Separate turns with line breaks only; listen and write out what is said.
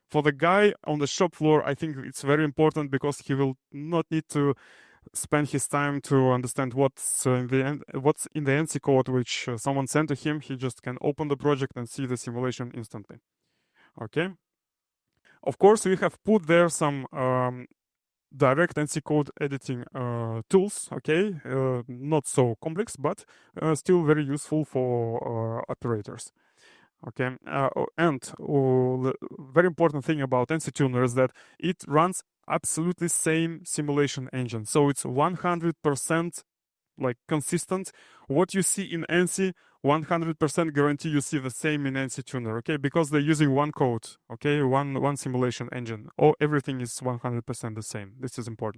For the guy on the shop floor, I think it's very important because he will not need to spend his time to understand what's in the ENCY code which someone sent to him. He just can open the project and see the simulation instantly. Okay. Of course, we have put there some direct ENCY code editing tools. Okay, not so complex, but still very useful for operators. Okay, and very important thing about ENCY Tuner is that it runs absolutely same simulation engine. So it's 100% like consistent. What you see in ENCY, 100% guarantee you see the same in ENCY Tuner. Okay, because they're using one code. Okay, one simulation engine. Everything is 100% the same. This is important.